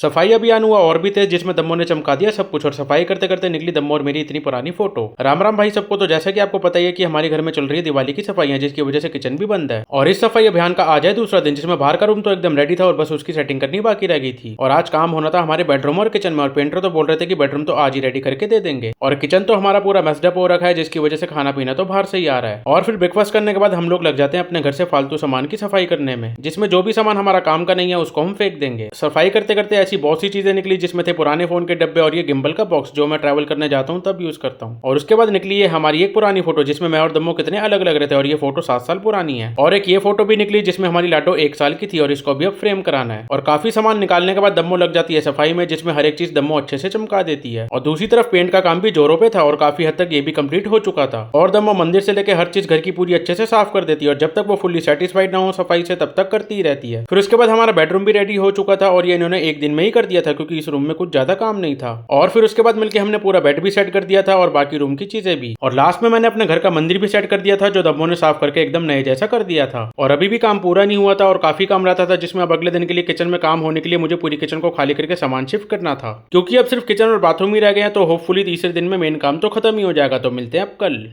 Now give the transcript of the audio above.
सफाई अभियान हुआ और भी तेज, जिसमें दम्मो ने चमका दिया सब कुछ और सफाई करते करते निकली दम्मो और मेरी इतनी पुरानी फोटो। राम राम भाई सबको। तो जैसा कि आपको पता ही है कि हमारे घर में चल रही है दिवाली की सफाई, जिसकी वजह से किचन भी बंद है। और इस सफाई अभियान का आज है दूसरा दिन, जिसमें बाहर का रूम तो एकदम रेडी था और बस उसकी सेटिंग करनी बाकी रह गई थी। और आज काम होना था हमारे बेडरूम और किचन में, और पेंटर तो बोल रहे थे कि बेडरूम तो आज ही रेडी करके दे देंगे। और किचन तो हमारा पूरा मेस्डअप हो रखा है, जिसकी वजह से खाना पीना तो बाहर से ही आ रहा है। और फिर ब्रेकफास्ट करने के बाद हम लोग लग जाते हैं अपने घर से फालतू सामान की सफाई करने में, जिसमें जो भी सामान हमारा काम का नहीं है उसको हम फेंक देंगे। सफाई करते करते ऐसी बहुत सी चीजें निकली, जिसमें थे पुराने फोन के डब्बे और ये गिम्बल का बॉक्स, जो मैं ट्रैवल करने जाता हूँ तब यूज करता हूँ। और उसके बाद निकली है हमारी एक पुरानी फोटो, जिसमें मैं और दम्मो कितने अलग लग रहे थे, और ये फोटो 7 साल पुरानी है। और एक ये फोटो भी निकली जिसमें हमारी लाडो 1 साल की थी, और इसको भी अब फ्रेम कराना है। और काफी सामान निकालने के बाद दम्मो लग जाती है सफाई में, जिसमें हर एक चीज दम्मो अच्छे से चमका देती है। और दूसरी तरफ पेंट का काम भी जोरों पे था और काफी हद तक ये भी कंप्लीट हो चुका था। और दम्मो मंदिर से लेकर हर चीज घर की पूरी अच्छे से साफ कर देती है, और जब तक वो फुल्ली सेटिस्फाइड ना हो सफाई से तब तक करती ही रहती है। फिर उसके बाद हमारा बेडरूम भी रेडी हो चुका था, और ये इन्होंने एक दिन में ही कर दिया था, क्योंकि इस रूम में कुछ ज्यादा काम नहीं था। और फिर उसके बाद मिलकर हमने पूरा बेड भी सेट कर दिया था और बाकी रूम की चीजें भी। और लास्ट में मैंने अपने घर का मंदिर भी सेट कर दिया था, जो दम्मो ने साफ करके एकदम नए जैसा कर दिया था। और अभी भी काम पूरा नहीं हुआ था और काफी काम रहता था, जिसमें अब अगले दिन के लिए किचन में काम होने के लिए मुझे पूरी किचन को खाली करके सामान शिफ्ट करना था, क्योंकि अब सिर्फ किचन और बाथरूम ही रह गए हैं। तो होपफुली तीसरे दिन में मेन काम तो खत्म ही हो जाएगा। तो मिलते हैं अब कल।